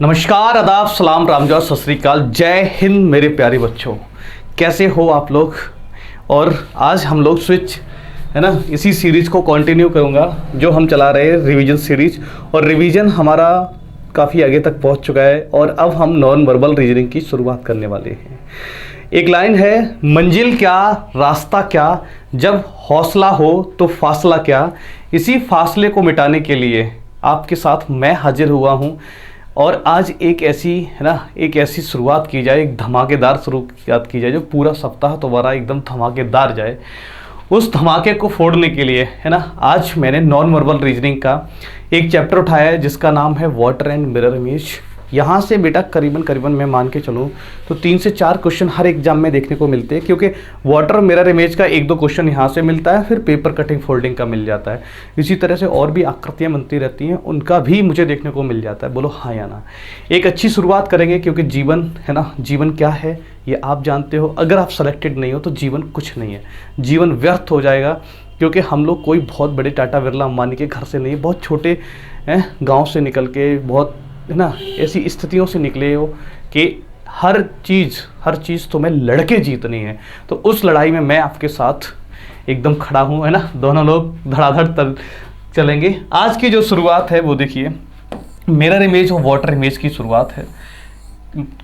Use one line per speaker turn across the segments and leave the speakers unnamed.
नमस्कार, आदाब, सलाम, रामजोहर, सत श्री अकाल, जय हिंद मेरे प्यारे बच्चों। कैसे हो आप लोग। और आज हम लोग स्विच है ना, इसी सीरीज को कंटिन्यू करूँगा जो हम चला रहे हैं रिवीजन सीरीज। और रिवीजन हमारा काफ़ी आगे तक पहुँच चुका है और अब हम नॉन वर्बल रीजनिंग की शुरुआत करने वाले हैं। एक लाइन है, मंजिल क्या रास्ता क्या, जब हौसला हो तो फासला क्या। इसी फासले को मिटाने के लिए आपके साथ मैं हाजिर हुआ हूँ। और आज एक ऐसी है ना, एक ऐसी शुरुआत की जाए, एक धमाकेदार शुरुआत की जाए जो पूरा सप्ताह तुम्हारा एकदम धमाकेदार जाए। उस धमाके को फोड़ने के लिए है ना, आज मैंने नॉन वर्बल रीजनिंग का एक चैप्टर उठाया है जिसका नाम है वाटर एंड मिरर इमेज। यहाँ से बेटा करीबन मैं मान के चलूँ तो 3 से 4 क्वेश्चन हर एग्जाम में देखने को मिलते हैं, क्योंकि वाटर मिरर इमेज का 1-2 क्वेश्चन यहाँ से मिलता है, फिर पेपर कटिंग फोल्डिंग का मिल जाता है। इसी तरह से और भी आकृतियाँ बनती रहती हैं, उनका भी मुझे देखने को मिल जाता है। बोलो हाँ या ना। एक अच्छी शुरुआत करेंगे, क्योंकि जीवन है ना, जीवन क्या है ये आप जानते हो। अगर आप सेलेक्टेड नहीं हो तो जीवन कुछ नहीं है, जीवन व्यर्थ हो जाएगा। क्योंकि हम लोग कोई बहुत बड़े टाटा बिरला अंबानी के घर से नहीं, बहुत छोटे गाँव से निकल के, बहुत है ना ऐसी स्थितियों से निकले हो कि हर चीज़ तुम्हें लड़के जीतनी है। तो उस लड़ाई में मैं आपके साथ एकदम खड़ा हूँ, है ना। दोनों लोग धड़ाधड़ चलेंगे। आज की जो शुरुआत है वो देखिए, मिरर इमेज और वाटर इमेज की शुरुआत है।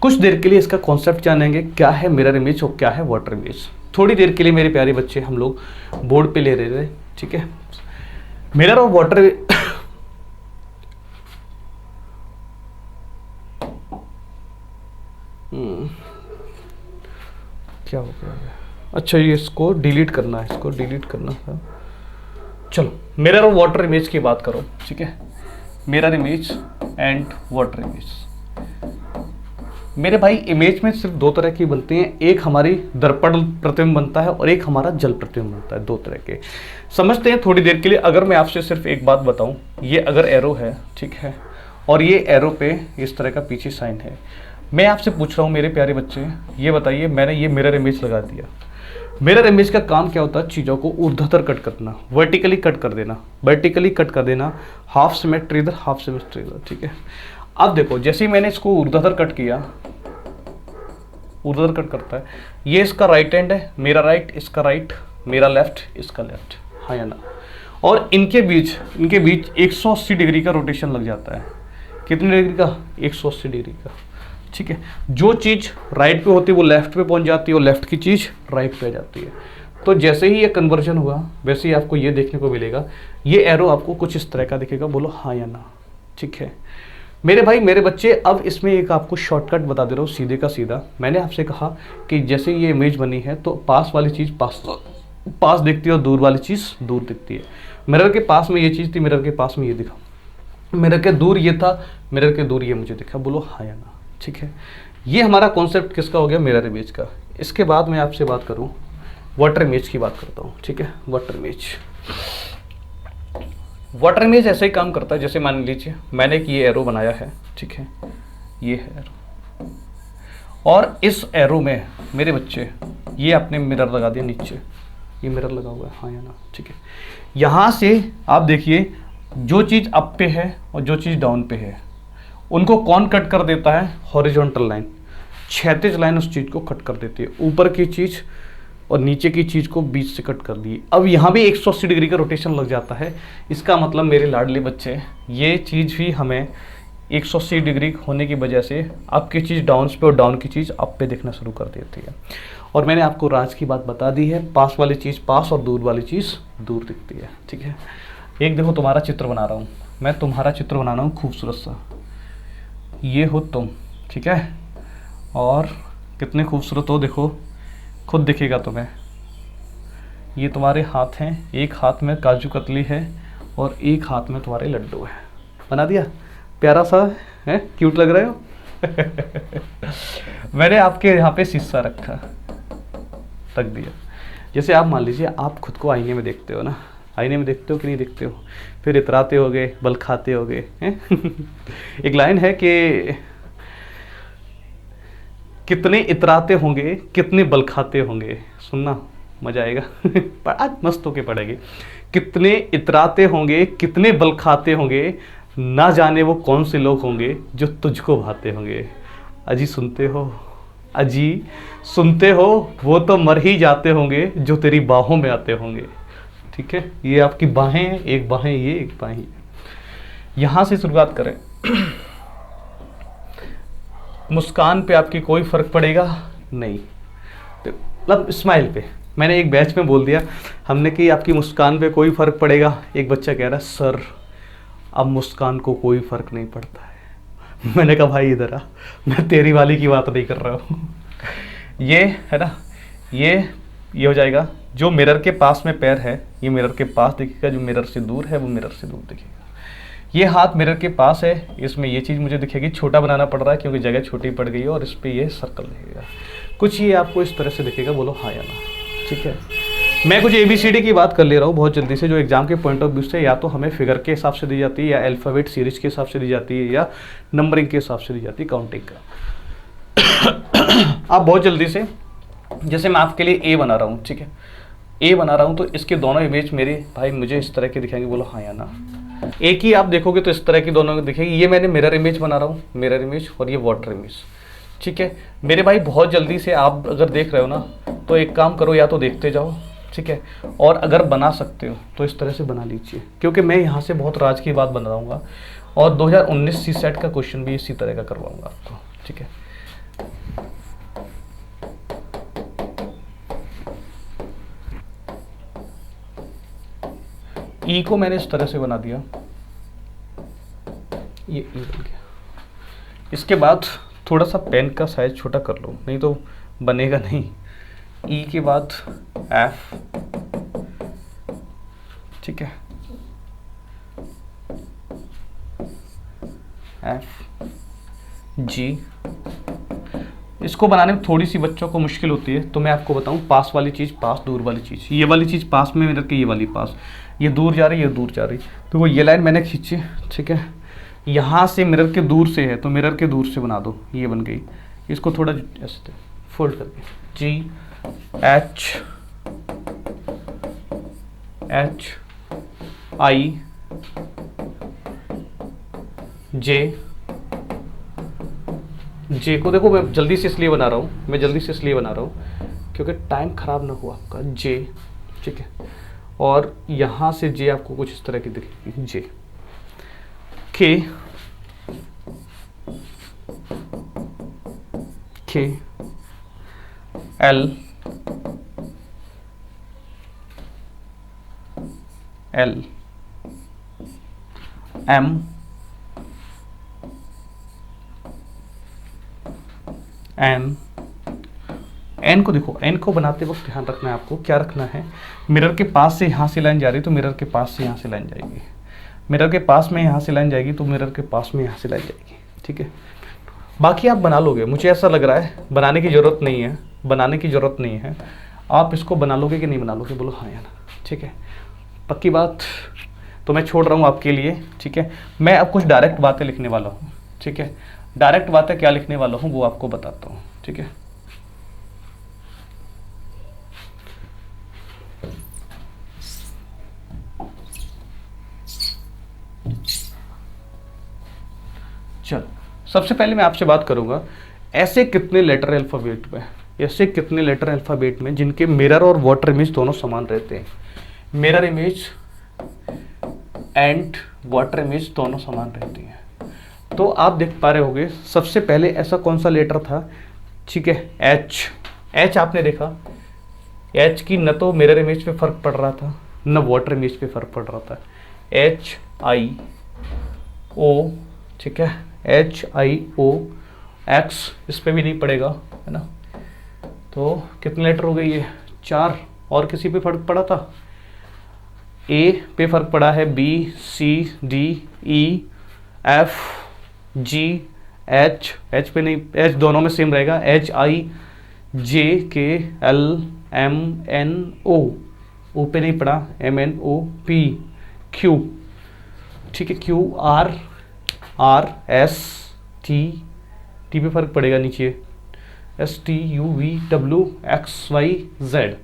कुछ देर के लिए इसका कॉन्सेप्ट जानेंगे, क्या है मिरर इमेज और क्या है वाटर इमेज। थोड़ी देर के लिए मेरे प्यारे बच्चे हम लोग बोर्ड पे ले रहे थे, ठीक है। मिरर और वाटर क्या हो गया, अच्छा ये इसको डिलीट करना है, इसको डिलीट करना है। चलो मिरर और वाटर इमेज की बात करो, ठीक है। Mirror image and water image. मेरे भाई इमेज में सिर्फ 2 तरह की बनती हैं, एक हमारी दर्पण प्रतिबिंब बनता है और एक हमारा जल प्रतिबिंब बनता है। 2 तरह के समझते हैं थोड़ी देर के लिए। अगर मैं आपसे सिर्फ एक बात बताऊं, ये अगर एरो है, ठीक है, और ये एरो पे इस तरह का पीछे साइन है, मैं आपसे पूछ रहा हूँ मेरे प्यारे बच्चे, ये बताइए, मैंने ये मिरर इमेज लगा दिया। मिरर इमेज का काम क्या होता है? चीज़ों को ऊर्ध्वाधर कट करना, वर्टिकली कट कर देना, वर्टिकली कट कर देना, हाफ सिमेट्री इधर, हाफ सिमेट्री इधर, ठीक है। अब देखो, जैसे ही मैंने इसको ऊर्ध्वाधर कट किया, ऊर्ध्वाधर कट करता है, ये इसका राइट हैंड है, मेरा राइट, इसका राइट, मेरा लेफ्ट, इसका लेफ्ट, हाँ या ना। और इनके बीच 180 डिग्री का रोटेशन लग जाता है। कितने डिग्री का? 180 डिग्री का, ठीक है। जो चीज़ राइट पे होती है वो लेफ्ट पे पहुंच जाती है और लेफ्ट की चीज़ राइट पे आ जाती है। तो जैसे ही ये कन्वर्जन हुआ वैसे ही आपको ये देखने को मिलेगा, ये एरो आपको कुछ इस तरह का दिखेगा। बोलो हाँ या ना, ठीक है मेरे भाई मेरे बच्चे। अब इसमें एक आपको शॉर्टकट बता दे रहा हूँ, सीधे का सीधा। मैंने आपसे कहा कि जैसे ये इमेज बनी है तो पास वाली चीज़ पास दिखती है और दूर वाली चीज़ दूर दिखती है। मिरर के पास में ये चीज़ थी, मिरर के पास में ये दिखा, मिरर के दूर ये था, मिरर के दूर ये मुझे दिखा। बोलो हाँ या ना, ठीक है। ये हमारा कॉन्सेप्ट किसका हो गया? मिरर इमेज का। इसके बाद मैं आपसे बात करूं, वाटर इमेज की बात करता हूं, ठीक है। वाटर इमेज, वाटर इमेज ऐसे ही काम करता है, जैसे मान लीजिए मैंने एक ये एरो बनाया है, ठीक है, ये है एरो, और इस एरो में मेरे बच्चे ये आपने मिरर लगा दिया नीचे, ये मिरर लगा हुआ है, हाँ या ना, ठीक है। यहाँ से आप देखिए, जो चीज़ अप पे है और जो चीज़ डाउन पे है, उनको कौन कट कर देता है? हॉरिजॉन्टल लाइन, क्षैतिज लाइन उस चीज़ को कट कर देती है। ऊपर की चीज़ और नीचे की चीज़ को बीच से कट कर दी। अब यहाँ भी 180 डिग्री का रोटेशन लग जाता है। इसका मतलब मेरे लाडले बच्चे, ये चीज़ भी हमें 180 डिग्री होने की वजह से अप की चीज़ डाउन पे और डाउन की चीज़ अप पे दिखना शुरू कर देती है। और मैंने आपको राज की बात बता दी है, पास वाली चीज़ पास और दूर वाली चीज़ दूर दिखती है, ठीक है। एक देखो तुम्हारा चित्र बना रहा हूँ मैं, तुम्हारा चित्र बना रहा हूँ खूबसूरत सा, ये हो तुम, ठीक है। और कितने खूबसूरत हो, देखो खुद दिखेगा तुम्हें। ये तुम्हारे हाथ हैं, एक हाथ में काजू कतली है और एक हाथ में तुम्हारे लड्डू है। बना दिया? प्यारा सा है, क्यूट लग रहे हो। मैंने आपके यहाँ पे शीशा रख दिया। जैसे आप मान लीजिए आप खुद को आईने में देखते हो ना, आईने में देखते हो कि नहीं देखते हो? फिर इतराते होगे, बल खाते होगे हैं। एक लाइन है कि कितने इतराते होंगे, कितने बल खाते होंगे। सुनना मजा आएगा। आज मस्त होके पढ़ेंगे। कितने इतराते होंगे, कितने बल खाते होंगे, ना जाने वो कौन से लोग होंगे जो तुझको भाते होंगे। अजी सुनते हो, अजी सुनते हो, वो तो मर ही जाते होंगे जो तेरी बाहों में आते होंगे। ठीक है, ये आपकी बाहें हैं, एक बाहें ये, एक बाहें ये। यहाँ से शुरुआत करें। मुस्कान पे आपकी कोई फर्क पड़ेगा नहीं, मतलब स्माइल पे। मैंने एक बैच में बोल दिया हमने कि आपकी मुस्कान पे कोई फर्क पड़ेगा। एक बच्चा कह रहा है सर अब मुस्कान को कोई फर्क नहीं पड़ता है। मैंने कहा भाई इधर आ, मैं तेरी वाली की बात नहीं कर रहा हूँ। ये है ना, ये हो जाएगा। जो मिरर के पास में पैर है ये मिरर के पास दिखेगा, जो मिरर से दूर है वो मिरर से दूर दिखेगा। ये हाथ मिरर के पास है, इसमें ये चीज़ मुझे दिखेगी। छोटा बनाना पड़ रहा है क्योंकि जगह छोटी पड़ गई है, और इस पर ये सर्कल दिखेगा। कुछ ये आपको इस तरह से दिखेगा, बोलो हाँ या ना। ठीक है, मैं कुछ ABCD की बात कर ले रहा हूँ बहुत जल्दी से, जो एग्जाम के पॉइंट ऑफ व्यू से या तो हमें फिगर के हिसाब से दी जाती है, या अल्फ़ाबेट सीरीज के हिसाब से दी जाती है, या नंबरिंग के हिसाब से दी जाती है, काउंटिंग का। आप बहुत जल्दी से, जैसे मैं आपके लिए A बना रहा हूँ, ठीक है, A बना रहा हूँ, तो इसके दोनों इमेज मेरे भाई मुझे इस तरह के दिखाएंगे, बोलो हाँ या ना। एक ही आप देखोगे तो इस तरह की दोनों दिखेगी। ये मैंने मिरर इमेज बना रहा हूँ, मिरर इमेज, और ये वाटर इमेज। ठीक है मेरे भाई, बहुत जल्दी से आप अगर देख रहे हो ना तो एक काम करो, या तो देखते जाओ, ठीक है, और अगर बना सकते हो तो इस तरह से बना लीजिए, क्योंकि मैं यहाँ से बहुत राज की बात बनाऊंगा, और 2019 CSET का क्वेश्चन भी इसी तरह का करवाऊंगा आपको। ठीक है, ई को मैंने इस तरह से बना दिया, ये ई बन गया। इसके बाद थोड़ा सा पेन का साइज छोटा कर लो, नहीं तो बनेगा नहीं। ई के बाद एफ, ठीक है, एफ जी। इसको बनाने में थोड़ी सी बच्चों को मुश्किल होती है, तो मैं आपको बताऊं, पास वाली चीज़ पास, दूर वाली चीज़, ये वाली चीज़ पास में मिरर के, ये वाली पास, ये दूर जा रही है, ये दूर जा रही, तो वो ये लाइन मैंने खींची। ठीक है, यहाँ से मिरर के दूर से है तो मिरर के दूर से बना दो, ये बन गई। इसको थोड़ा ऐसे फोल्ड करके, जी एच एच आई जे। जे को देखो मैं जल्दी से इसलिए बना रहा हूँ, क्योंकि टाइम खराब ना हो आपका। जे, ठीक है, और यहाँ से जे आपको कुछ इस तरह की दिखेगी, J. K, K L, L M, N. N को देखो, एन को बनाते वक्त ध्यान रखना है आपको, क्या रखना है, मिरर के पास से यहाँ से लाइन जा रही है तो मिरर के पास से यहाँ से लाइन जाएगी, मिरर के पास में यहाँ से लाइन जाएगी तो मिरर के पास में यहाँ से लाइन जाएगी। ठीक है, बाकी आप बना लोगे, मुझे ऐसा लग रहा है बनाने की ज़रूरत नहीं है, बनाने की ज़रूरत नहीं है। आप इसको बना लोगे कि नहीं बना लोगे, बोलो हाँ या ना। ठीक है, पक्की बात, तो मैं छोड़ रहा हूँ आपके लिए। ठीक है, मैं अब कुछ डायरेक्ट बातें लिखने वाला हूँ। ठीक है, डायरेक्ट बातें क्या लिखने वाला हूँ वो आपको बताता हूँ। ठीक है, चल सबसे पहले मैं आपसे बात करूंगा, ऐसे कितने लेटर अल्फ़ाबेट में जिनके मिरर और वाटर इमेज दोनों समान रहते हैं। Mirror image and water image दोनों समान रहती हैं। तो आप देख पा रहे होंगे, सबसे पहले ऐसा कौन सा लेटर था, ठीक है, एच। एच आपने देखा, एच की न तो मिरर इमेज पे फर्क पड़ रहा था न वाटर इमेज पे फर्क पड़ रहा था। एच आई ओ, ठीक है, एच आई ओ, एक्स इस पे भी नहीं पड़ेगा, है ना। तो कितने लेटर हो गए ये, 4। और किसी पे फर्क पड़ा था, ए पे फर्क पड़ा है, B C D E F G H, H पे नहीं, एच दोनों में सेम रहेगा, H I J K L M N O, O पे नहीं पड़ा, M N O P Q, ठीक है, Q R R S T, T पे फर्क पड़ेगा नीचे, S T U V W X Y Z.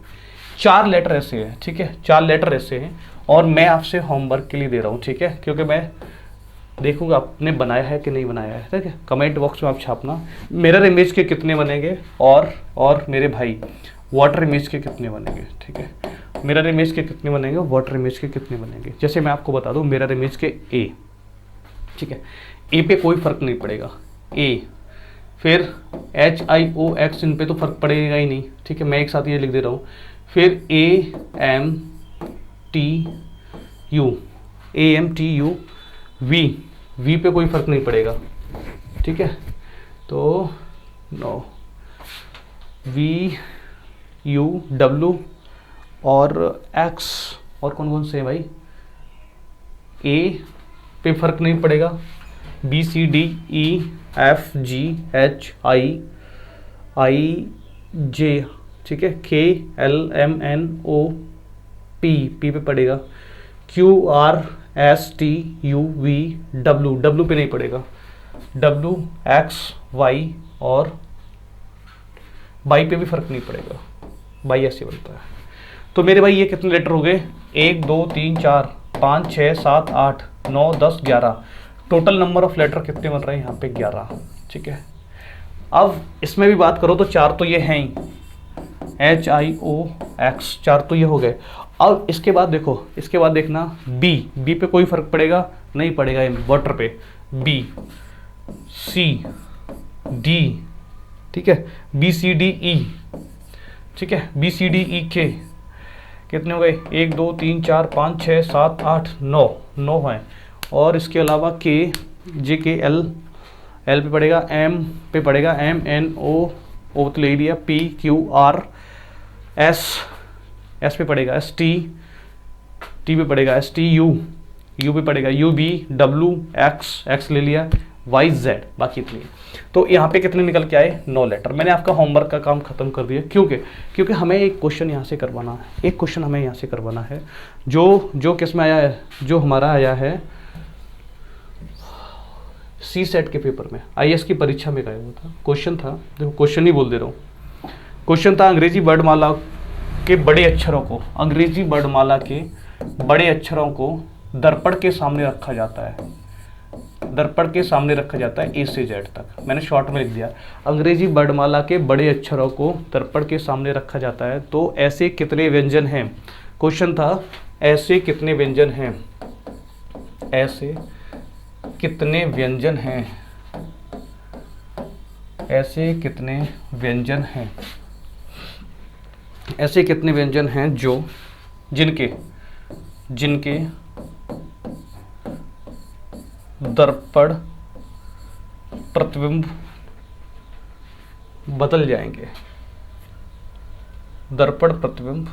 4 letter ऐसे हैं, ठीक है, 4 लेटर ऐसे हैं। और मैं आपसे होमवर्क के लिए दे रहा हूँ, ठीक है, क्योंकि मैं देखूंगा आपने बनाया है कि नहीं बनाया है, ठीक है। कमेंट बॉक्स में आप छापना मिरर इमेज के कितने बनेंगे और मेरे भाई वाटर इमेज के कितने बनेंगे, ठीक है। मिरर इमेज के कितने बनेंगे, वाटर इमेज के कितने बनेंगे। जैसे मैं आपको बता दूं मिरर इमेज के ए, ठीक है, ए पे कोई फर्क नहीं पड़ेगा, ए, फिर HIOX इन पे तो फर्क पड़ेगा ही नहीं, ठीक है। मैं एक साथ ये लिख दे रहा हूँ, फिर AMTU V पे कोई फर्क नहीं पड़ेगा, ठीक है। तो नो VUW और X और कौन कौन से हैं भाई, A पे फर्क नहीं पड़ेगा, BCDEFGHIJ, ठीक है, KLMNOP P पे पड़ेगा, QRSTUVW पे नहीं पड़ेगा, WXY और बाई पे भी फर्क नहीं पड़ेगा, बाई ऐसे बनता है। तो मेरे भाई ये कितने लेटर हो गए, 1 2 3 4 5 6 7 8 9 10 11, टोटल नंबर ऑफ लेटर कितने बन रहे हैं यहाँ पे 11, ठीक है। अब इसमें भी बात करो तो 4 तो ये हैं ही, HIOX 4 तो ये हो गए। अब इसके बाद देखो, इसके बाद देखना बी पे कोई फर्क पड़ेगा नहीं पड़ेगा, वाटर पे BCD, ठीक है, BCDE, ठीक है, BCDEK कितने हो गए, 1 2 3 4 5 6 7 8 9 हैं। और इसके अलावा KJKL पे पड़ेगा, M पे पड़ेगा, MNO तो ले लिया, PQRS पे पड़ेगा, ST पे पड़ेगा, STU पे पड़ेगा, UVWX ले लिया, YZ बाकी इतनी। तो यहाँ पे कितने निकल के आए, 9 लेटर। मैंने आपका होमवर्क का काम खत्म कर दिया, क्योंकि हमें एक क्वेश्चन यहाँ से करवाना है, एक क्वेश्चन हमें यहाँ से करवाना है जो किस में आया है, जो हमारा आया है CSET के पेपर में, IAS की परीक्षा में गया हुआ था। क्वेश्चन था, देखो क्वेश्चन ही बोल दे रहा हूँ, क्वेश्चन था अंग्रेजी वर्णमाला के बड़े अक्षरों को, अंग्रेजी वर्णमाला के बड़े अक्षरों को दर्पण के सामने रखा जाता है, दर्पण के सामने रखा जाता है A से Z तक। मैंने शॉर्ट में लिख दिया, अंग्रेजी वर्णमाला के बड़े अक्षरों को दर्पण के सामने रखा जाता है, तो ऐसे कितने व्यंजन हैं। क्वेश्चन था ऐसे कितने व्यंजन हैं, ऐसे कितने व्यंजन हैं, ऐसे कितने व्यंजन हैं, ऐसे कितने व्यंजन हैं जो जिनके दर्पण प्रतिबिंब बदल जाएंगे, दर्पण प्रतिबिंब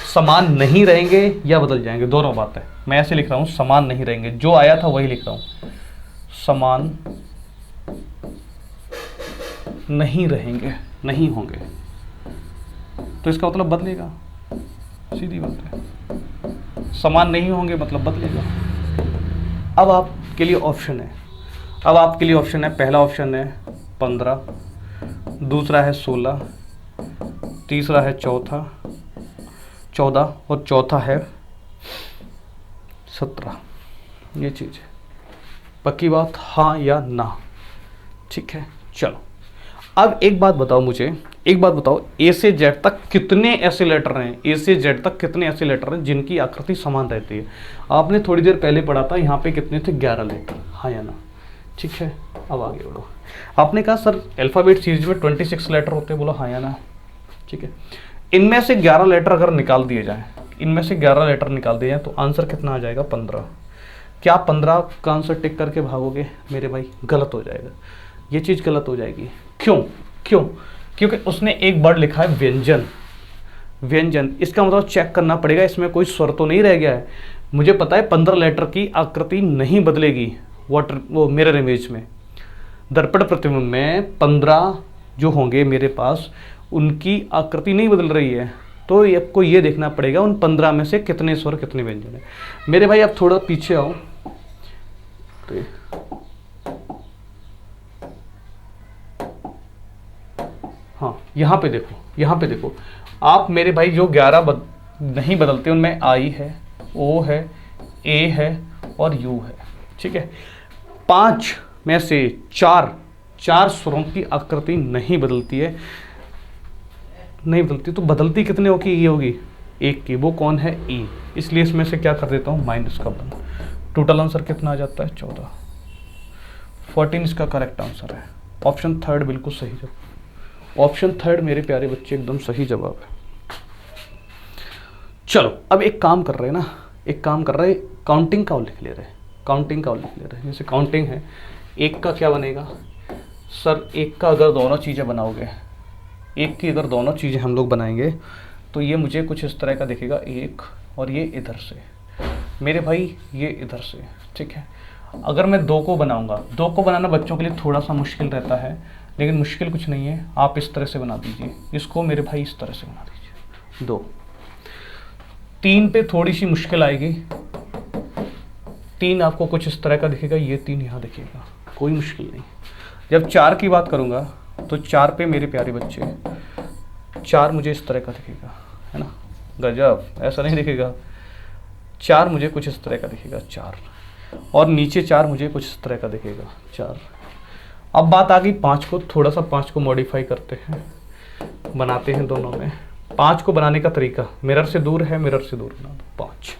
समान नहीं रहेंगे या बदल जाएंगे, दोनों बात है। मैं ऐसे लिख रहा हूं, समान नहीं रहेंगे, जो आया था वही लिख रहा हूं, समान नहीं रहेंगे, नहीं होंगे, तो इसका मतलब बदलेगा, सीधी बात है, समान नहीं होंगे मतलब बदलेगा। अब आपके लिए ऑप्शन है, पहला ऑप्शन है 15, दूसरा है 16, तीसरा है 14 और चौथा है 17। ये चीज़ है, पक्की बात, हाँ या ना, ठीक है। चलो अब एक बात बताओ मुझे, A से Z तक कितने ऐसे लेटर हैं, A से Z तक कितने ऐसे लेटर हैं जिनकी आकृति समान रहती है। आपने थोड़ी देर पहले पढ़ा था, यहाँ पे कितने थे, 11 लेटर, हाँ या ना, ठीक है। अब आगे बढ़ो, आपने कहा सर अल्फ़ाबेट सीरीज में 26 लेटर होते हैं, बोला हाँ या ना, ठीक है। इनमें से 11 लेटर अगर निकाल दिए जाएँ, तो आंसर कितना आ जाएगा, 15। क्या 15 का आंसर टिक करके भागोगे मेरे भाई, गलत हो जाएगा, ये चीज़ गलत हो जाएगी। क्यों? क्योंकि उसने एक वर्ड लिखा है व्यंजन, इसका मतलब चेक करना पड़ेगा, इसमें कोई स्वर तो नहीं रह गया है। मुझे पता है 15 लेटर की आकृति नहीं बदलेगी वो मिरर इमेज में, दर्पण प्रतिबिंब में 15 जो होंगे मेरे पास, उनकी आकृति नहीं बदल रही है, तो आपको ये देखना पड़ेगा उन 15 में से कितने स्वर कितने व्यंजन है। मेरे भाई आप थोड़ा पीछे आओ, तो हाँ यहाँ पे देखो आप मेरे भाई, जो नहीं बदलते, उनमें आई है, ओ है, ए है और यू है। ठीक है, 5 में से 4 स्वरों की आकृति नहीं बदलती है, नहीं बदलती, तो बदलती कितने होगी? ये होगी एक की, वो कौन है? ई। इसलिए इसमें से क्या कर देता हूँ? माइनस का 1। टोटल आंसर कितना आ जाता है? 14। 14 इसका करेक्ट आंसर है। ऑप्शन थर्ड बिल्कुल सही जवाब। ऑप्शन थर्ड मेरे प्यारे बच्चे एकदम सही जवाब है। चलो अब एक काम कर रहे हैं ना, एक काम कर रहे हैं, काउंटिंग का लिख ले रहे हैं, काउंटिंग का लिख ले रहे हैं। जैसे काउंटिंग है, एक का क्या बनेगा सर? एक का अगर दोनों चीज़ें बनाओगे, एक की अगर दोनों चीज़ें हम लोग बनाएंगे तो ये मुझे कुछ इस तरह का दिखेगा, एक, और ये इधर से मेरे भाई, ये इधर से। ठीक है, अगर मैं 2 को बनाऊंगा, 2 को बनाना बच्चों के लिए थोड़ा सा मुश्किल रहता है, लेकिन मुश्किल कुछ नहीं है, आप इस तरह से बना दीजिए इसको मेरे भाई, इस तरह से बना दीजिए 2। 3 पे थोड़ी सी मुश्किल आएगी, 3 आपको कुछ इस तरह का दिखेगा, ये 3 यहाँ दिखेगा, कोई मुश्किल नहीं। जब 4 की बात करूँगा तो 4 पे मेरे प्यारे बच्चे, 4 मुझे इस तरह का दिखेगा, है ना, गजब, ऐसा नहीं दिखेगा। 4 मुझे कुछ इस तरह का दिखेगा, 4, और नीचे 4 मुझे कुछ इस तरह का दिखेगा, 4। अब बात आ गई 5 को, थोड़ा सा 5 को मॉडिफाई करते हैं, बनाते हैं दोनों में। 5 को बनाने का तरीका, मिरर से दूर है, मिरर से दूर बना दो 5।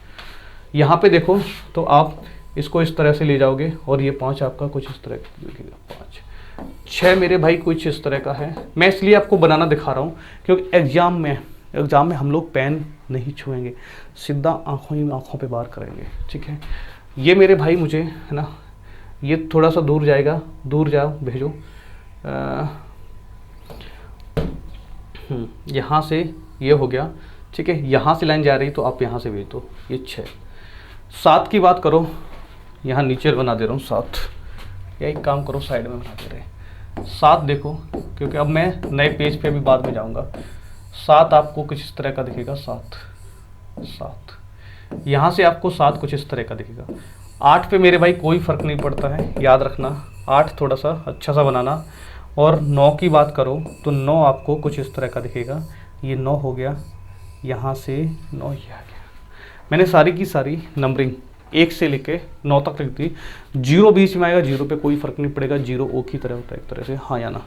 यहाँ पे देखो तो आप इसको इस तरह से ले जाओगे और ये 5 आपका कुछ इस तरह का दिखेगा, 5। 6 मेरे भाई कुछ इस तरह का है। मैं इसलिए आपको बनाना दिखा रहा हूँ क्योंकि एग्जाम में हम लोग पेन नहीं छुएंगे, सीधा आंखों पे वार करेंगे। ठीक है, ये मेरे भाई मुझे, है ना, ये थोड़ा सा दूर जाएगा, दूर जाओ, भेजो, यहाँ से ये हो गया। ठीक है, यहाँ से लाइन जा रही तो आप यहाँ से भेज दो, ये 6। 7 की बात करो, यहाँ नीचे बना दे रहा हूँ 7, या एक काम करो साइड में बना दे रहे हैं 7। देखो क्योंकि अब मैं नए पेज पे भी बाद में जाऊँगा। 7 आपको कुछ इस तरह का दिखेगा, 7। यहाँ से आपको 7 कुछ इस तरह का दिखेगा। 8 पे मेरे भाई कोई फ़र्क नहीं पड़ता है, याद रखना, 8 थोड़ा सा अच्छा सा बनाना। और 9 की बात करो तो 9 आपको कुछ इस तरह का दिखेगा, ये 9 हो गया, यहाँ से 9 ये आ गया। मैंने सारी की सारी नंबरिंग 1 से लेके 9 तक लिख दी। 0 बीच में आएगा, 0 पे कोई फ़र्क नहीं पड़ेगा, 0 ओ की तरह होता है एक तरह से, हाँ या ना।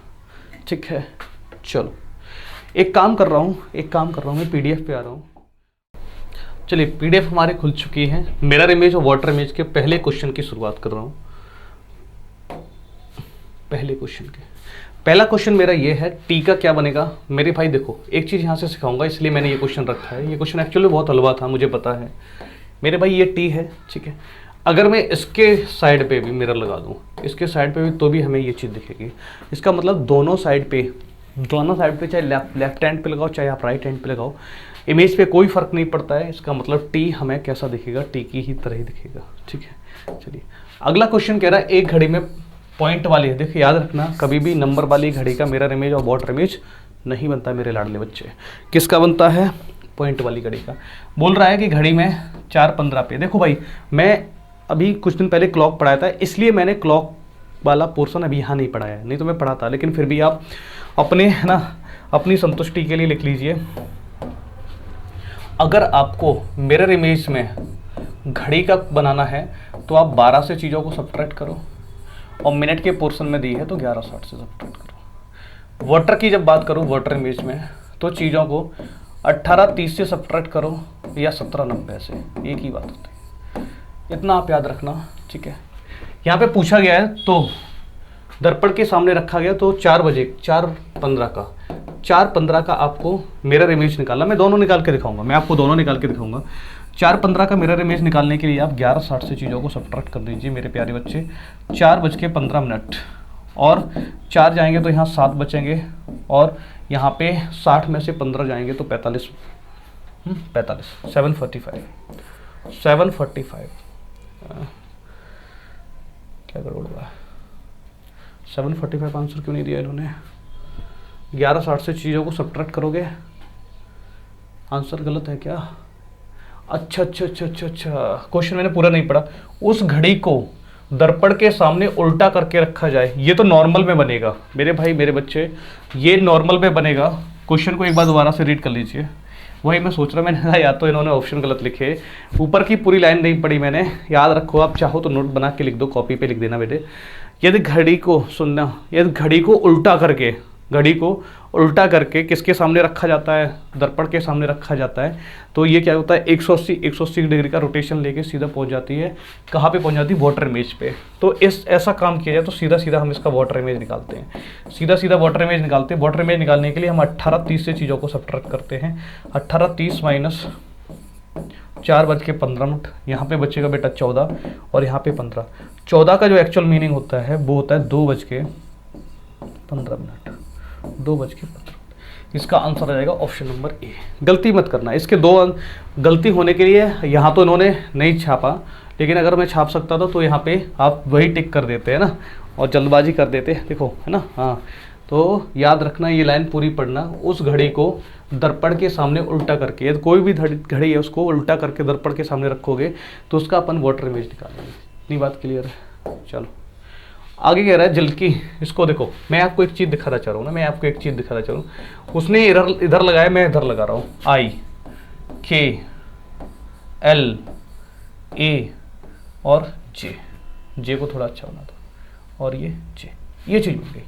ठीक है, चलो एक काम कर रहा हूँ, मैं PDF पे आ रहा हूँ। चलिए PDF हमारे खुल चुकी है। मिरर इमेज और वाटर इमेज के पहले क्वेश्चन की शुरुआत कर रहा हूँ। पहले क्वेश्चन के पहला क्वेश्चन मेरा ये है, टी का क्या बनेगा? मेरे भाई देखो, एक चीज़ यहाँ से सिखाऊंगा इसलिए मैंने ये क्वेश्चन रखा है। ये क्वेश्चन एक्चुअली बहुत हलवा था, मुझे पता है मेरे भाई, ये टी है। ठीक है, अगर मैं इसके साइड पे भी मिरर लगा दूँ, इसके साइड पे भी, तो भी हमें ये चीज़ दिखेगी। इसका मतलब दोनों साइड पे चाहे लेफ्ट हैंड पे लगाओ, चाहे आप राइट हैंड पे लगाओ, इमेज पे कोई फ़र्क नहीं पड़ता है। इसका मतलब टी हमें कैसा दिखेगा? टी की ही तरह ही दिखेगा। ठीक है, चलिए अगला क्वेश्चन कह रहा है, एक घड़ी में पॉइंट वाली है। देखिए याद रखना, कभी भी नंबर वाली घड़ी का मिरर इमेज और वाटर इमेज नहीं बनता मेरे लाडले बच्चे। किसका बनता है? पॉइंट वाली घड़ी का। बोल रहा है कि घड़ी में 4:15 पे। देखो भाई, मैं अभी कुछ दिन पहले क्लॉक पढ़ाया था, इसलिए मैंने क्लॉक वाला पोर्शन अभी यहाँ नहीं पढ़ाया है, नहीं तो मैं पढ़ाता। लेकिन फिर भी आप अपने, है ना, अपनी संतुष्टि के लिए लिख लीजिए। अगर आपको मिरर इमेज में घड़ी का बनाना है तो आप 12 से चीज़ों को सब्ट्रैक्ट करो, और मिनट के पोर्शन में दी है तो 11:60 से सब्ट्रैक्ट करो। वाटर की जब बात करूँ, वाटर इमेज में, तो चीज़ों को 18:30 से सब्ट्रैक्ट करो या 17:90 से, एक ही बात होती है। इतना आप याद रखना। ठीक है, यहाँ पे पूछा गया है तो दर्पण के सामने रखा गया, तो 4 बजे 4:15 का आपको मिरर इमेज निकालना। मैं दोनों निकाल के दिखाऊंगा, मैं आपको दोनों निकाल के दिखाऊंगा। 4:15 का मिरर इमेज निकालने के लिए आप 11:60 से चीज़ों को सब्ट्रैक्ट कर दीजिए मेरे प्यारे बच्चे। 4:15 और 4 जाएंगे तो यहाँ 7 बचेंगे, और यहाँ पे 60 में से 15 जाएंगे तो 45 7:45 क्या गड़बड़ हुआ है? 7:45 आंसर क्यों नहीं दिया इन्होंने? 11:60 से चीज़ों को सब्ट्रैक्ट करोगे, आंसर गलत है क्या? अच्छा, क्वेश्चन मैंने पूरा नहीं पढ़ा। उस घड़ी को दर्पण के सामने उल्टा करके रखा जाए, ये तो नॉर्मल में बनेगा मेरे भाई मेरे बच्चे, ये नॉर्मल में बनेगा। क्वेश्चन को एक बार दोबारा से रीड कर लीजिए। वही मैं सोच रहा, मैंने कहा या तो इन्होंने ऑप्शन गलत लिखे, ऊपर की पूरी लाइन नहीं पढ़ी मैंने। याद रखो, आप चाहो तो नोट बना के लिख दो, कॉपी पे लिख देना बेटे। यदि घड़ी को सुनना, यदि घड़ी को उल्टा करके, घड़ी को उल्टा करके किसके सामने रखा जाता है, दर्पण के सामने रखा जाता है, तो ये क्या होता है 180 डिग्री का रोटेशन लेके सीधा पहुंच जाती है, कहाँ पे पहुंच जाती है, वाटर इमेज पे। तो इस ऐसा काम किया जाए तो सीधा सीधा हम इसका वाटर इमेज निकालते हैं, सीधा सीधा वाटर इमेज निकालते हैं। वाटर इमेज निकालने के लिए हम 18:30 से चीज़ों को सब्ट्रैक्ट करते हैं। 18:30 माइनस 4:15, यहाँ पे बचेगा बेटा 14 और यहाँ पे 15। 14 का जो एक्चुअल मीनिंग होता है वो होता है 2:15, 2:15। इसका आंसर आ जाएगा ऑप्शन नंबर ए। गलती मत करना, इसके दो गलती होने के लिए यहाँ तो इन्होंने नहीं छापा, लेकिन अगर मैं छाप सकता था तो यहाँ पे आप वही टिक कर देते हैं ना, और जल्दबाजी कर देते, देखो है ना। हाँ, तो याद रखना, ये लाइन पूरी पढ़ना। उस घड़ी को दर्पण के सामने उल्टा करके, यदि कोई भी घड़ी है उसको उल्टा करके दर्पण के सामने रखोगे तो उसका अपन वाटर इमेज निकालेंगे। इतनी बात क्लियर है। चलो आगे कह रहा है झलकी। इसको देखो, मैं आपको एक चीज़ दिखाना चाह रहा हूँ ना, मैं आपको एक चीज़ दिखाना चाह रहा हूँ। उसने इधर लगाया, मैं इधर लगा रहा हूँ। IKL A और जे को थोड़ा अच्छा बना दो, और ये चीज़ बन गई।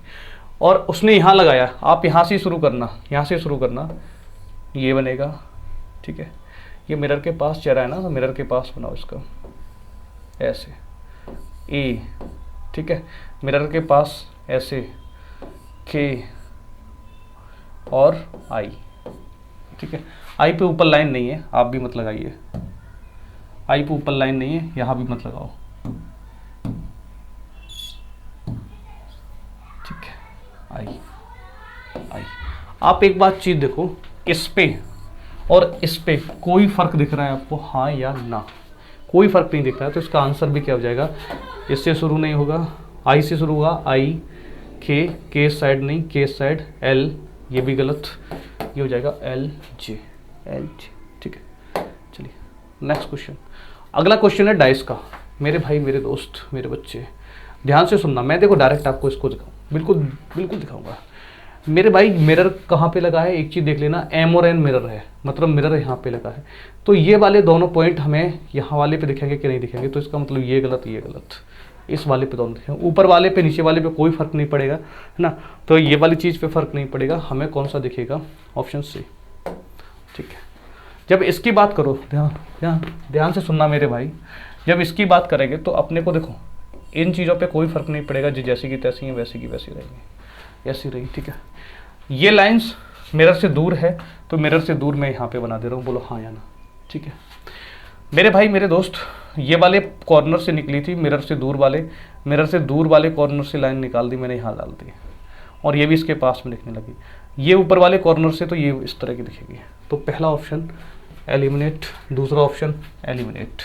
और उसने यहाँ लगाया, आप यहाँ से शुरू करना, यहाँ से शुरू करना, ये बनेगा। ठीक है, ये मिरर के पास चेहरा है ना, तो मिरर के पास बनाओ इसका ऐसे ए। ठीक है, मिरर के पास ऐसे K और I। ठीक है, I पे ऊपर लाइन नहीं है, आप भी मत लगाइए। I पे ऊपर लाइन नहीं है, यहाँ भी मत लगाओ। ठीक है, I। आप एक बात चीज़ देखो, इस पे और इस पे कोई फर्क दिख रहा है आपको, हाँ या ना? कोई फर्क नहीं दिख रहा है, तो इसका आंसर भी क्या हो जाएगा, इससे शुरू नहीं होगा, I से शुरू होगा, K साइड नहीं, K साइड L, ये भी गलत, ये हो जाएगा LJ। ठीक है, चलिए नेक्स्ट क्वेश्चन। अगला क्वेश्चन है डाइस का। मेरे भाई, मेरे दोस्त, मेरे बच्चे, ध्यान से सुनना। मैं देखो डायरेक्ट आपको इसको दिखाऊँ, बिल्कुल दिखाऊंगा। मेरे भाई मिरर कहाँ पे लगा है, एक चीज़ देख लेना, M और N मिरर है, मतलब मिरर यहाँ पे लगा है। तो ये वाले दोनों पॉइंट हमें यहाँ वाले पे दिखेंगे कि नहीं दिखेंगे, तो इसका मतलब ये गलत, ये गलत। इस वाले पे दोनों दिखेंगे, ऊपर वाले पे नीचे वाले पे कोई फर्क नहीं पड़ेगा, है ना। तो ये वाली चीज़ पे फर्क नहीं पड़ेगा, हमें कौन सा दिखेगा, ऑप्शन सी। ठीक है, जब इसकी बात करो, ध्यान से सुनना मेरे भाई, जब इसकी बात करेंगे तो अपने को देखो इन चीज़ों पे कोई फर्क नहीं पड़ेगा, जैसी की तैसी है वैसी की वैसी रहेंगी, ऐसी रही। ठीक है, ये लाइंस मिरर से दूर है, तो मिरर से दूर मैं यहाँ पे बना दे रहा हूँ, बोलो हाँ या ना। ठीक है मेरे भाई, मेरे दोस्त, ये वाले कॉर्नर से निकली थी, मिरर से दूर वाले कॉर्नर से लाइन निकाल दी मैंने, यहाँ डाल दी, और ये भी इसके पास में दिखने लगी। ये ऊपर वाले कॉर्नर से, तो ये इस तरह की दिखेगी। तो पहला ऑप्शन एलिमिनेट, दूसरा ऑप्शन एलिमिनेट।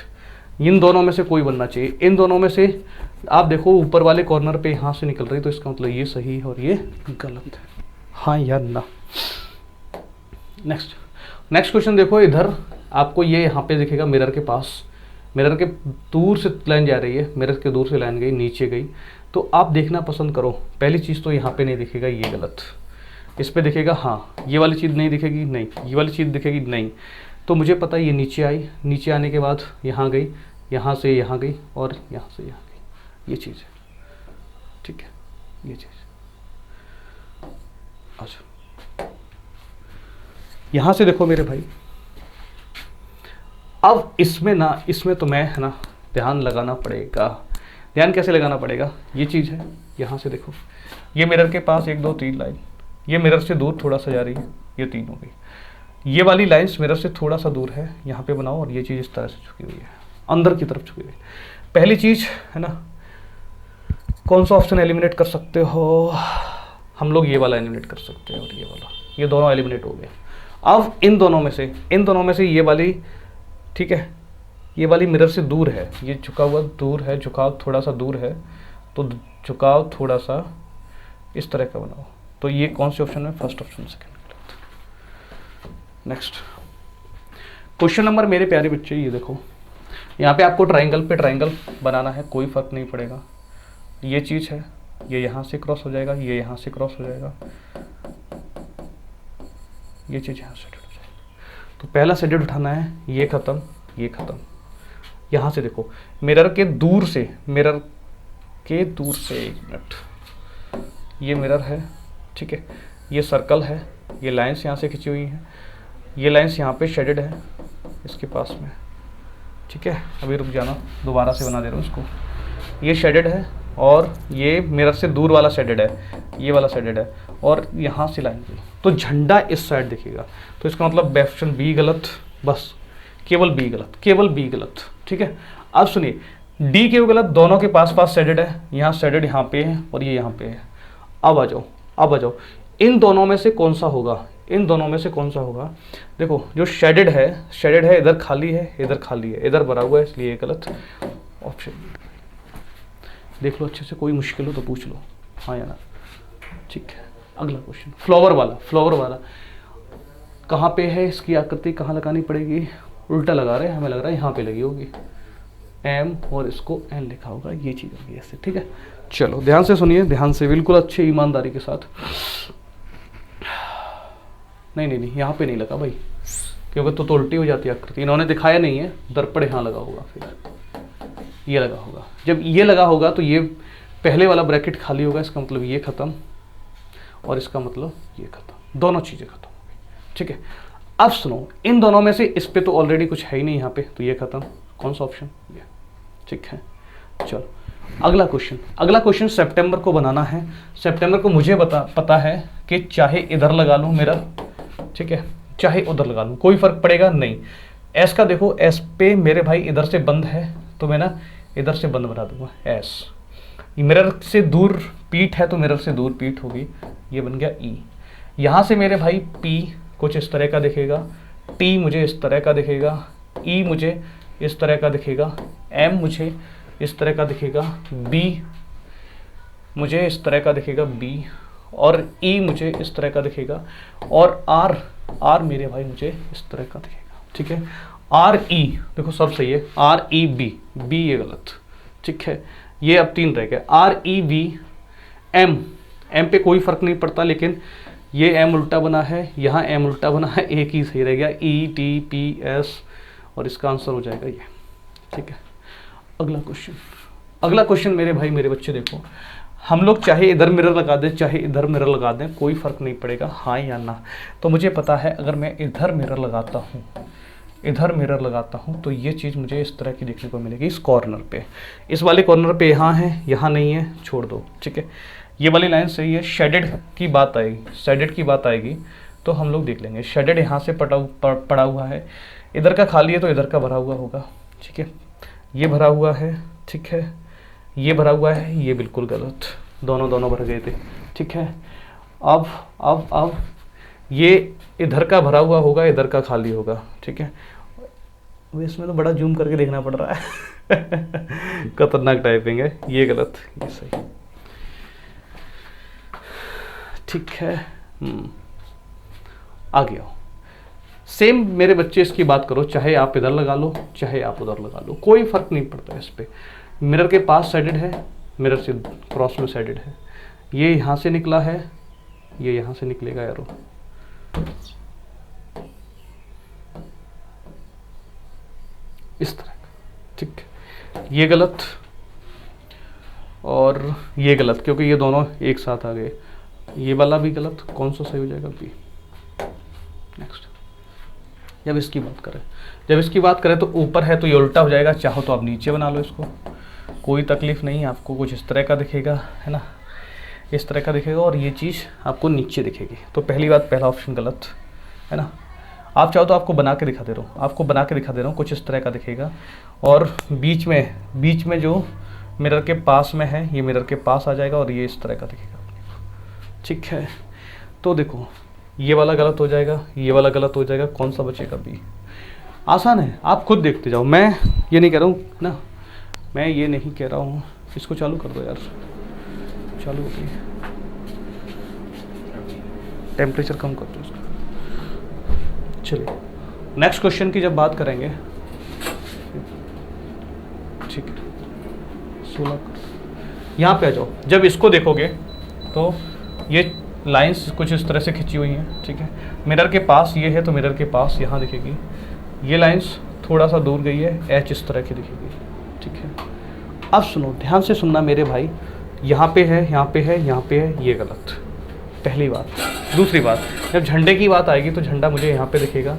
इन दोनों में से कोई बनना चाहिए। इन दोनों में से आप देखो, ऊपर वाले कॉर्नर पे यहाँ से निकल रही, तो इसका मतलब ये सही है और ये गलत है, हाँ या ना। नेक्स्ट क्वेश्चन देखो, इधर आपको ये यहाँ पे दिखेगा मिरर के पास, मिरर के दूर से लाइन जा रही है, मिरर के दूर से लाइन गई, नीचे गई। तो आप देखना पसंद करो, पहली चीज़ तो यहाँ पे नहीं दिखेगा, ये गलत। इस पे दिखेगा, हाँ। ये वाली चीज़ नहीं दिखेगी, नहीं। ये वाली चीज़ दिखेगी, नहीं। तो मुझे पता है ये नीचे आई, नीचे आने के बाद यहाँ गई, यहाँ से यहाँ गई, और यहाँ से यहाँ गई, ये चीज़ है। ठीक है, ये चीज़। अच्छा, यहाँ से देखो मेरे भाई, अब इसमें तो मैं, है ना, ध्यान लगाना पड़ेगा। ध्यान कैसे लगाना पड़ेगा, ये चीज़ है, यहाँ से देखो, ये मिरर के पास 1 2 3 लाइन, ये मिरर से दूर थोड़ा सा जा रही है, ये 3 हो गई। ये वाली लाइंस मिरर से थोड़ा सा दूर है, यहाँ पे बनाओ, और ये चीज़ इस तरह से झुकी हुई है, अंदर की तरफ झुकी हुई है। पहली चीज़ है ना, कौन सा ऑप्शन एलिमिनेट कर सकते हो, हम लोग ये वाला एलिमिनेट कर सकते हैं, और ये वाला, ये दोनों एलिमिनेट हो गए। अब इन दोनों में से ये वाली, ठीक है, ये वाली मिरर से दूर है, ये झुका हुआ दूर है, झुकाव थोड़ा सा दूर है, तो झुकाव थोड़ा सा इस तरह का बनाओ। तो ये कौन से ऑप्शन में, first option, second. Next question number, मेरे प्यारे बच्चे, ये देखो, यहाँ पे आपको ट्राइंगल पे ट्राइंगल बनाना है, कोई फर्क नहीं पड़ेगा। ये चीज़ है, ये यहाँ से क्रॉस हो जाएगा, ये यहाँ से क्रॉस हो जाएगा, ये चीज़ यहाँ से जुड़ जाएगी। तो पहला शेडेड उठाना है, ये ख़त्म, ये ख़त्म। यहाँ से देखो मिरर के दूर से, मिरर के दूर से, एक मिनट, ये मिरर है, ठीक है, ये सर्कल है, ये लाइंस यहाँ से खिंची हुई हैं, ये लाइंस यहाँ पे शेडेड है इसके पास में, ठीक है। अभी रुक जाना, दोबारा से बना दे रहा हूँ इसको। ये शेडेड है और ये मिरर से दूर वाला शेडेड है, ये वाला शेडेड है, और यहाँ से लाइन गई तो झंडा इस साइड दिखेगा। तो इसका मतलब ऑप्शन बी गलत, बस केवल बी गलत, केवल बी गलत, ठीक है। अब सुनिए, डी क्यों गलत, दोनों के पास पास शेडेड है, यहाँ शेडेड यहाँ पे है और ये यहाँ पे है। अब आ जाओ, अब आ जाओ, इन दोनों में से कौन सा होगा, इन दोनों में से कौन सा होगा। देखो जो शेडेड है, शेडेड है, इधर खाली है, इधर खाली है, इधर भरा हुआ है, इसलिए गलत ऑप्शन। देख लो अच्छे से, कोई मुश्किल हो तो पूछ लो, हाँ या ना, ठीक है। अगला क्वेश्चन, फ्लावर वाला, फ्लावर वाला कहाँ पे है, इसकी आकृति कहाँ लगानी पड़ेगी, उल्टा लगा रहे हैं, हमें लग रहा है यहाँ पे लगी होगी, एम और इसको एन लिखा होगा, ये चीज़ होगी ऐसे, ठीक है। चलो ध्यान से सुनिए, ध्यान से, बिल्कुल अच्छे ईमानदारी के साथ। नहीं नहीं नहीं, यहाँ पे नहीं लगा भाई, क्योंकि तो उल्टी हो जाती है आकृति, इन्होंने दिखाया नहीं है, दर्पण यहाँ लगा होगा, फिर ये लगा होगा। जब ये लगा होगा तो ये पहले वाला ब्रैकेट खाली होगा, इसका मतलब ये खत्म और इसका मतलब ये खत्म, दोनों चीज़ें खत्म हो गई, ठीक है। अब सुनो, इन दोनों में से इस पे तो ऑलरेडी कुछ है ही नहीं यहाँ पे, तो ये खत्म, कौन सा ऑप्शन, ये, ठीक है। चलो अगला क्वेश्चन, अगला क्वेश्चन सितंबर को बनाना है। सितंबर को मुझे पता है कि चाहे इधर लगा लूँ मिरर, ठीक है, चाहे उधर लगा लूँ, कोई फर्क पड़ेगा नहीं। एस का देखो, एस पे मेरे भाई इधर से बंद है, तो मैं ना इधर से बंद बना दूंगा एस। मिरर से दूर पीठ है तो मिरर से दूर पीठ होगी, ये बन गया ई। यहाँ से मेरे भाई पी कुछ इस तरह का दिखेगा, टी मुझे इस तरह का दिखेगा, ई मुझे इस तरह का दिखेगा, एम मुझे इस तरह का दिखेगा, बी मुझे इस तरह का दिखेगा, बी, और ई मुझे इस तरह का दिखेगा, और आर, आर मेरे भाई मुझे इस तरह का दिखेगा, ठीक है। आर ई देखो सब सही है, आर ई बी, बी ये गलत, ठीक है। ये अब तीन रह गए, R E B, M, M पे कोई फर्क नहीं पड़ता, लेकिन ये एम उल्टा बना है, यहाँ एम उल्टा बना है, एक ही सही रह गया, ई टी पी एस, और इसका आंसर हो जाएगा ये, ठीक है। अगला क्वेश्चन, अगला क्वेश्चन मेरे भाई मेरे बच्चे देखो, हम लोग चाहे इधर मिरर लगा दें चाहे इधर मिरर लगा दें, कोई फ़र्क नहीं पड़ेगा, हाँ या ना। तो मुझे पता है अगर मैं इधर मिरर लगाता हूँ, इधर मिरर लगाता हूँ, तो ये चीज़ मुझे इस तरह की देखने को मिलेगी इस कॉर्नर पे, इस वाले कॉर्नर पे यहाँ है, यहाँ नहीं है, छोड़ दो, ठीक है। ये वाली लाइन सही है, शेडेड की बात आएगी, शेडेड की बात आएगी तो हम लोग देख लेंगे। शेडेड यहाँ से पड़ा हुआ है, इधर का खाली है तो इधर का भरा हुआ होगा, ठीक है। ये भरा हुआ है, ठीक है, ये भरा हुआ है, ये बिल्कुल गलत, दोनों भर गए थे, ठीक है। अब ये इधर का भरा हुआ होगा, इधर का खाली होगा, ठीक है। इसमें तो बड़ा जूम करके देखना पड़ रहा है खतरनाक टाइपिंग है, ये गलत, ये सही, ठीक है। आ गया। सेम मेरे बच्चे इसकी बात करो, चाहे आप इधर लगा लो चाहे आप उधर लगा लो, कोई फर्क नहीं पड़ता इस पे। मिरर के पास साइडेड है, मिरर से क्रॉस में साइडेड है, ये यहाँ से निकला है, ये यहाँ से निकलेगा एरो, इस तरह का, ठीक है। ये गलत और ये गलत, क्योंकि ये दोनों एक साथ आ गए, ये वाला भी गलत, कौन सा सही हो जाएगा, बी। नेक्स्ट, जब इसकी बात करें तो ऊपर है तो ये उल्टा हो जाएगा, चाहो तो आप नीचे बना लो इसको, कोई तकलीफ नहीं, आपको कुछ इस तरह का दिखेगा, है ना, इस तरह का दिखेगा, और ये चीज़ आपको नीचे दिखेगी। तो पहली बात, पहला ऑप्शन गलत है ना। आप चाहो तो आपको बना के दिखा दे रहा हूँ, कुछ इस तरह का दिखेगा, और बीच में जो मिरर के पास में है, ये मिरर के पास आ जाएगा और ये इस तरह का दिखेगा, ठीक है। तो देखो ये वाला गलत हो जाएगा, ये वाला गलत हो जाएगा, कौन सा बचेगा, बी। आसान है, आप खुद देखते जाओ, मैं ये नहीं कह रहा हूँ ना, मैं ये नहीं कह रहा हूँ। इसको चालू कर दो यार, चालू हो गई, टेम्परेचर कम कर दो इसका। चलिए नेक्स्ट क्वेश्चन की जब बात करेंगे, ठीक है, 16 यहाँ पे आ जाओ। जब इसको देखोगे तो ये लाइंस कुछ इस तरह से खिंची हुई हैं, ठीक है। मिरर के पास ये है तो मिरर के पास यहाँ दिखेगी, ये लाइंस थोड़ा सा दूर गई है, एच इस तरह की दिखेगी, ठीक है। अब सुनो, ध्यान से सुनना मेरे भाई, यहाँ पे है, यहाँ पे है, यहाँ पे है, ये गलत, पहली बात। दूसरी बात, जब झंडे की बात आएगी तो झंडा मुझे यहाँ पे दिखेगा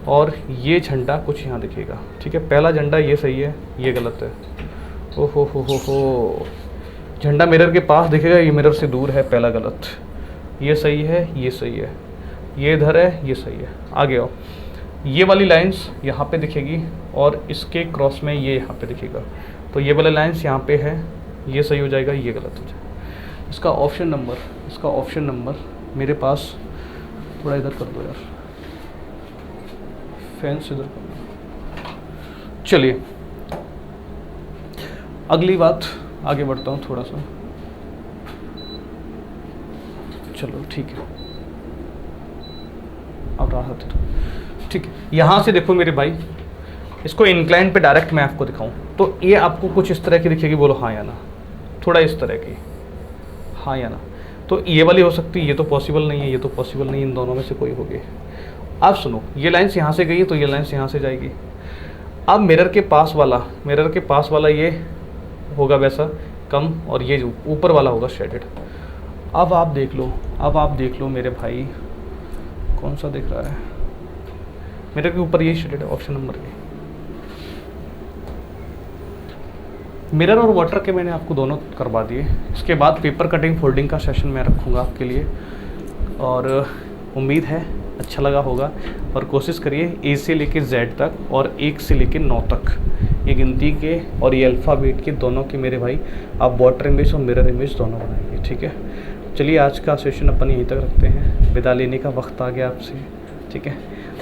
और ये झंडा कुछ यहाँ दिखेगा, ठीक है। पहला झंडा ये सही है, ये गलत है। ओ हो, झंडा मिरर के पास दिखेगा, ये मिरर से दूर है, पहला गलत। ये सही है, ये सही है, ये इधर है, ये सही है। आगे आओ, ये वाली लाइंस यहाँ पे दिखेगी और इसके क्रॉस में ये यहाँ पे दिखेगा, तो ये वाला लाइंस यहाँ पे है, ये सही हो जाएगा, ये गलत हो जाएगा। इसका ऑप्शन नंबर मेरे पास, थोड़ा इधर कर दो यार, फैन से इधर कर दो। चलिए अगली बात, आगे बढ़ता हूँ थोड़ा सा, चलो ठीक है, अब राहत है, ठीक है। यहाँ से देखो मेरे भाई, इसको इंक्लाइन पे डायरेक्ट मैं आपको दिखाऊं तो ये आपको कुछ इस तरह की दिखेगी, बोलो हाँ या ना, थोड़ा इस तरह की, हाँ या ना। तो ये वाली हो सकती है, ये तो पॉसिबल नहीं है, ये तो पॉसिबल नहीं है, इन दोनों में से कोई होगी। अब सुनो, ये लाइन्स यहाँ से गई है तो ये लाइन्स यहाँ से जाएगी। अब मिरर के पास वाला ये होगा वैसा कम, और ये ऊपर वाला होगा शेडेड। अब आप देख लो मेरे भाई, कौन सा दिख रहा है, मिरर के ऊपर ये शेडेड है, ऑप्शन नंबर ए। मिरर और वाटर के मैंने आपको दोनों करवा दिए। इसके बाद पेपर कटिंग फोल्डिंग का सेशन मैं रखूँगा आपके लिए, और उम्मीद है अच्छा लगा होगा। और कोशिश करिए ए से लेके जेड तक और 1 से लेके 9 तक ये गिनती के और ये अल्फ़ाबेट के दोनों के मेरे भाई आप वाटर इमेज और मिरर इमेज दोनों बनाएंगे, ठीक है। चलिए आज का सेशन अपन यहीं तक रखते हैं, विदा लेने का वक्त आ गया आपसे, ठीक है।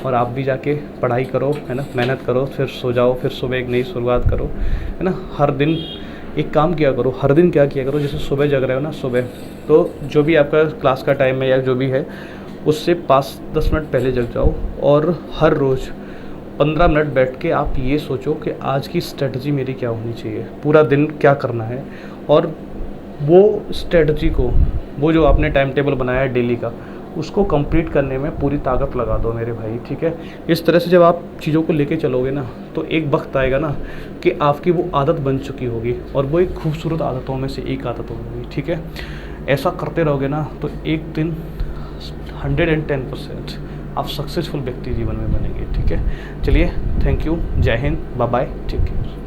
और आप भी जाके पढ़ाई करो, है ना, मेहनत करो, फिर सो जाओ, फिर सुबह एक नई शुरुआत करो, है ना। हर दिन एक काम किया करो, हर दिन क्या किया करो, जैसे सुबह जग रहे हो ना, सुबह तो जो भी आपका क्लास का टाइम है या जो भी है उससे 5-10 मिनट पहले जग जाओ, और हर रोज़ 15 मिनट बैठ के आप ये सोचो कि आज की स्ट्रेटजी मेरी क्या होनी चाहिए, पूरा दिन क्या करना है, और वो स्ट्रेटजी को, वो जो आपने टाइम टेबल बनाया है डेली का, उसको कंप्लीट करने में पूरी ताकत लगा दो मेरे भाई, ठीक है। इस तरह से जब आप चीज़ों को लेके चलोगे ना, तो एक वक्त आएगा ना कि आपकी वो आदत बन चुकी होगी, और वो एक खूबसूरत आदतों में से एक आदत होगी, ठीक है। ऐसा करते रहोगे ना तो एक दिन 110% आप सक्सेसफुल व्यक्ति जीवन में बनेंगे, ठीक है। चलिए, थैंक यू, जय Hind, bye bye, take care.